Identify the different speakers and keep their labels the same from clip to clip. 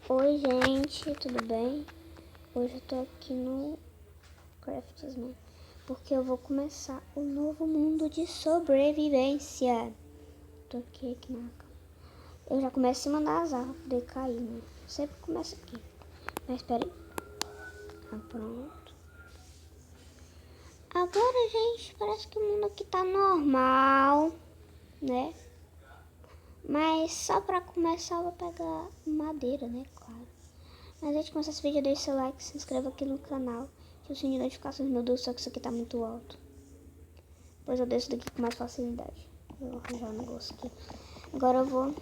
Speaker 1: Oi, gente, tudo bem? Hoje eu tô aqui no Crafts, né? Porque eu vou começar o novo mundo de sobrevivência. Tô aqui na cama. Eu já começo em cima das árvores pra poder cair, né? Sempre começa aqui. Mas espera aí. Ah, pronto. Agora, gente, parece que o mundo aqui tá normal, né? Mas só pra começar eu vou pegar madeira, né? Claro. Mas antes de começar esse vídeo, deixe seu like, se inscreva aqui no canal. Ative o sininho de notificações, meu Deus, só que isso aqui tá muito alto. Depois eu desço daqui com mais facilidade. Vou arranjar um negócio aqui. Agora eu vou...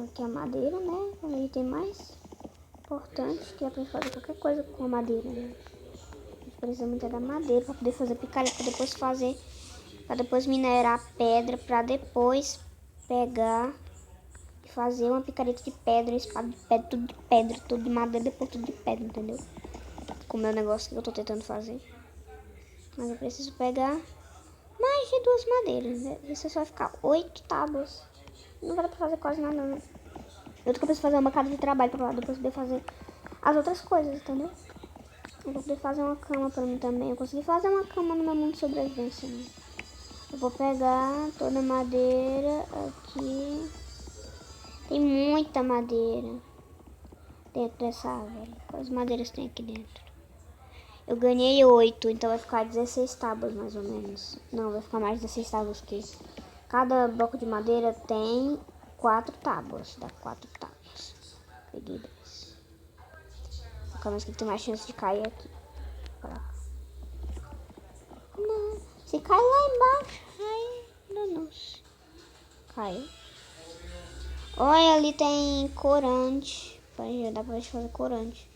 Speaker 1: Aqui a madeira, né? É o item mais importante, que é pra fazer qualquer coisa com a madeira, né? A gente precisa muito da madeira pra poder fazer picareta, pra depois fazer... Pra depois minerar pedra, pra depois pegar... fazer uma picareta de pedra, espada de pedra, tudo de madeira, depois tudo de pedra, entendeu? Como é o negócio que eu tô tentando fazer. Mas eu preciso pegar mais de 2 madeiras, né? Isso só vai ficar 8 tábuas. Não vai dar pra fazer quase nada, não. Eu preciso fazer uma casa de trabalho pra depois poder fazer as outras coisas, entendeu? Eu vou poder fazer uma cama pra mim também. Eu consegui fazer uma cama no meu mundo de sobrevivência, né? Eu vou pegar toda a madeira aqui. Tem muita madeira dentro dessa árvore. Quantas madeiras tem aqui dentro? Eu ganhei 8, então vai ficar 16 tábuas mais ou menos. Não, vai ficar mais 16 tábuas, porque cada bloco de madeira tem 4 tábuas. Dá 4 tábuas. Peguei 10. Ficamos que tem mais chance de cair aqui. Não, se cai lá embaixo, aí não. Caiu. Olha, ali tem corante. Dá pra gente fazer corante.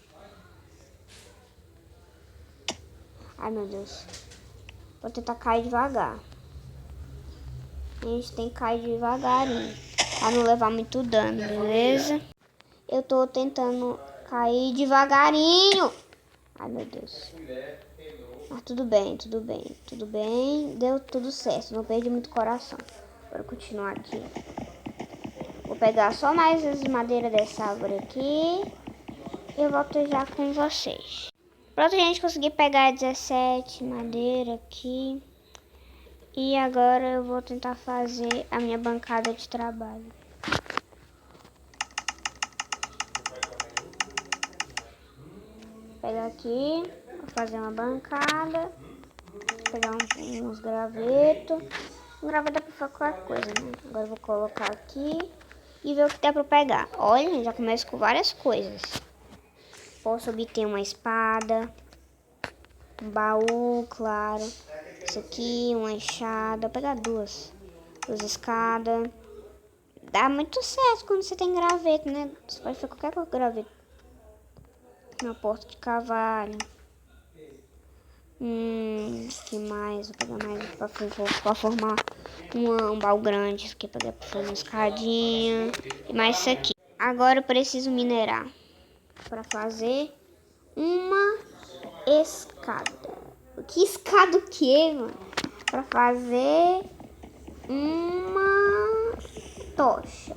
Speaker 1: Ai, meu Deus. Vou tentar cair devagar. A gente tem que cair devagarinho, pra não levar muito dano, beleza? Eu tô tentando cair devagarinho. Ai, meu Deus. Mas tudo bem. Deu tudo certo, não perdi muito coração. Bora continuar aqui. Vou pegar só mais as madeiras dessa árvore aqui. E eu volto já com vocês. Pronto, gente, consegui pegar 17 madeira aqui. E agora eu vou tentar fazer a minha bancada de trabalho. Vou pegar aqui, vou fazer uma bancada. Vou pegar uns gravetos. Um graveto dá pra fazer qualquer coisa, né? Agora eu vou colocar aqui e ver o que dá pra pegar. Olha, já começo com várias coisas. Posso obter uma espada, um baú, claro. Isso aqui, uma enxada. Vou pegar duas escadas. Dá muito certo quando você tem graveto, né? Você pode fazer qualquer coisa com graveto. Uma porta de cavalo. Que mais? Vou pegar mais pra formar um baú grande. Isso aqui pra fazer uma escadinha. E mais isso aqui. Agora eu preciso minerar pra fazer uma escada. Que escada o quê, mano? Pra fazer uma tocha.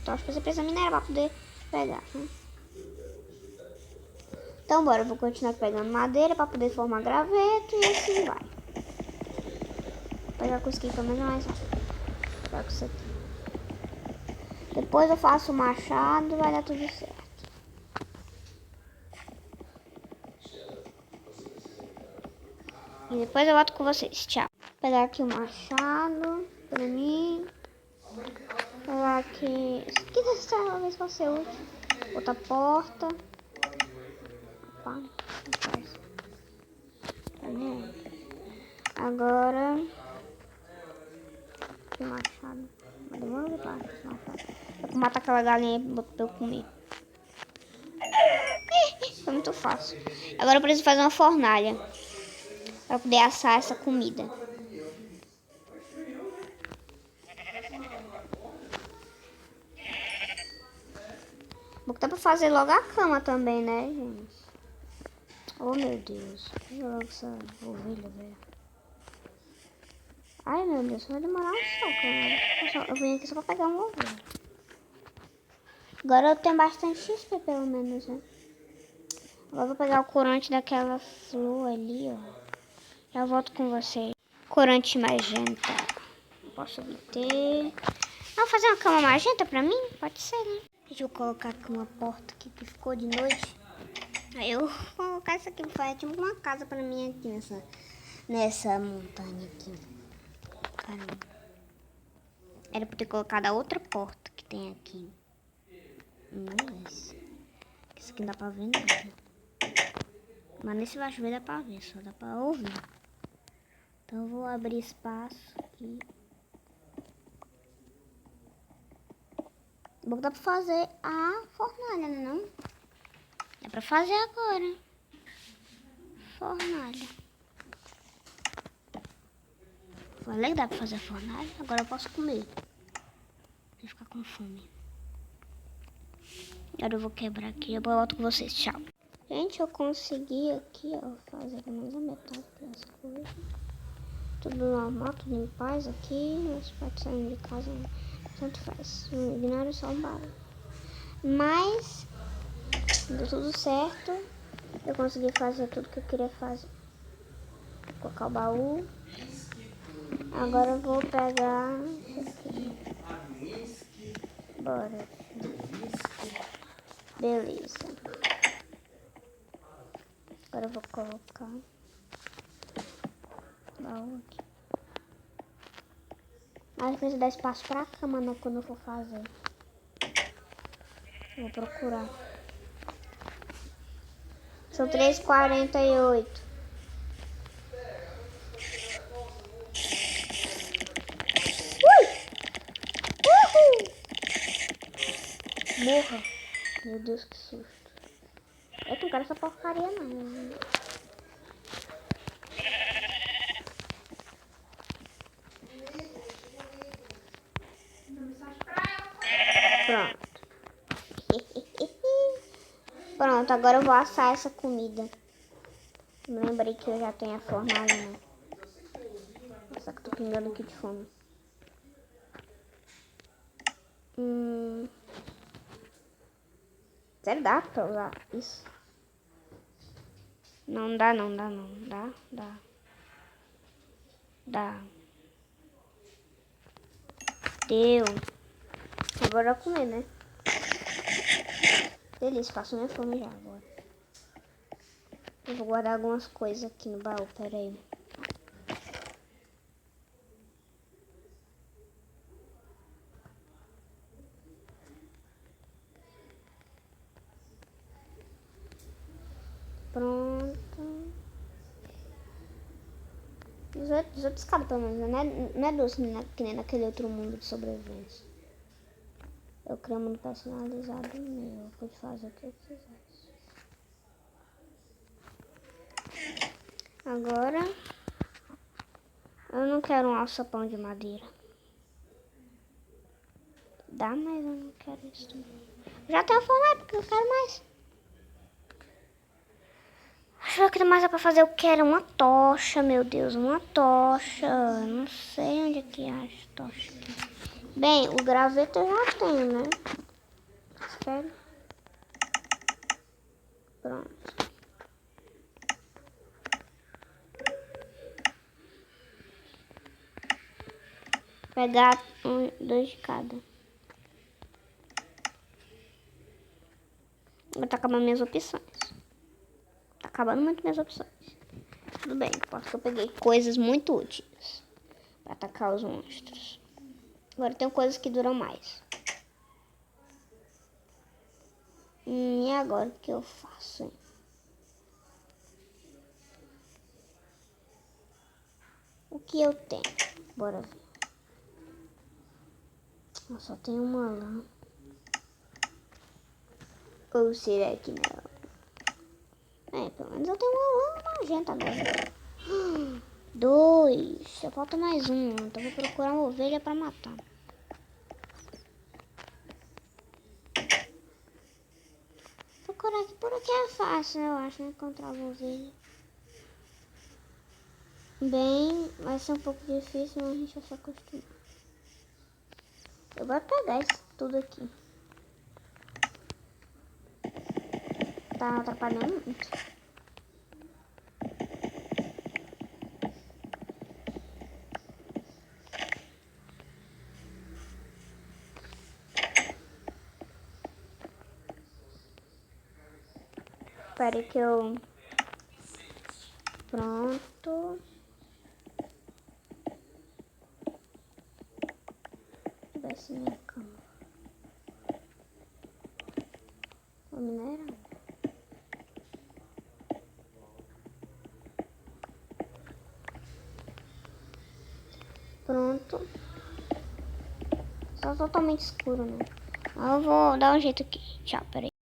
Speaker 1: Tocha você precisa minerar pra poder pegar, né? Então bora, eu vou continuar pegando madeira pra poder formar graveto e assim vai. Vou pegar com isso aqui pelo menos mais rápido. Vou pegar com isso aqui. Depois eu faço o machado e vai dar tudo certo. E depois eu volto com vocês. Tchau. Vou pegar aqui o machado pra mim. Vou pegar aqui... Isso aqui talvez vai ser útil. Outra porta. Opa, agora que machado. Mas demora de baixo esse machado. Vou matar aquela galinha pra eu comer. Foi muito fácil. Agora eu preciso fazer uma fornalha pra poder assar essa comida. Vou dar pra fazer logo a cama também, né, gente? Oh, meu Deus. Logo essa ovelha, velho. Ai, meu Deus, vai demorar um pouco, né? Eu vim aqui só pra pegar uma ovelha. Agora eu tenho bastante XP, pelo menos, né? Agora eu vou pegar o corante daquela flor ali, ó. Já volto com você. Corante magenta. Posso obter. Vou fazer uma cama magenta pra mim? Pode ser, né? Deixa eu colocar aqui uma porta aqui que ficou de noite. Aí eu vou colocar isso aqui pra fazer tipo uma casa pra mim aqui nessa montanha aqui. Caramba. Era pra ter colocado a outra porta que tem aqui. Isso. Isso aqui não dá pra ver nada. Mas nesse vai chover dá pra ver, só dá pra ouvir. Então eu vou abrir espaço aqui. Bom, dá pra fazer a fornalha, né não? Dá pra fazer agora. Fornalha. Falei que dá pra fazer a fornalha. Agora eu posso comer. Vou ficar com fome. Agora eu vou quebrar aqui. Eu volto com vocês. Tchau. Gente, eu consegui aqui, ó, fazer pelo menos a metade das coisas. Tudo normal, tudo em paz aqui. Meus pais saindo de casa, tanto faz. Não ignora só o barulho. Mas deu tudo certo. Eu consegui fazer tudo que eu queria fazer. Vou colocar o baú. Agora eu vou pegar isso aqui. Bora. Beleza. Agora eu vou colocar o baú aqui. Mas precisa dar espaço pra cama, né, quando eu for fazer. Vou procurar. São 3h48. Morra. Meu Deus, que susto. Eu não quero essa porcaria, não. Pronto. Pronto, agora eu vou assar essa comida. Me lembrei que eu já tenho a fornalha, né? Só que eu tô pingando aqui de fome. Sério, dá pra usar isso? Não dá, não dá, não. Dá. Deu. Agora eu vou comer, né? Delícia, faço minha fome já agora. Eu vou guardar algumas coisas aqui no baú, pera aí. Pronto. Os outros caras, pelo menos, não é doce que nem naquele outro mundo de sobrevivência. Eu criei um mundo personalizado meu. Pode fazer o que eu quisesse. Agora, eu não quero um alçapão de madeira. Dá, mas eu não quero isso também. Já tenho falado porque eu quero mais. Acho que mais é pra fazer. Eu quero uma tocha, meu Deus, uma tocha. Não sei onde é que acha tocha aqui. Bem, o graveto eu já tenho, né? Espera. Pronto. Pegar dois de cada. Agora tá acabando minhas opções. Tá acabando muito minhas opções. Tudo bem, porque eu peguei coisas muito úteis pra atacar os monstros. Agora tem coisas que duram mais. E agora o que eu faço, hein? O que eu tenho? Bora ver. Eu só tenho uma lã. Ou será que não? Pelo menos eu tenho uma lã magenta agora. 2. Só falta mais um. Então eu vou procurar uma ovelha pra matar. Procurar aqui por aqui é fácil, eu acho, né? Encontrar uma ovelha. Bem, vai ser um pouco difícil, mas a gente vai se acostumar. Eu vou pegar isso tudo aqui. tá atrapalhando muito. Espera que eu... Pronto. Deixa eu ver se minha cama. Vou minerar. Pronto. Só totalmente escuro, né? Eu vou dar um jeito aqui. Tchau, peraí.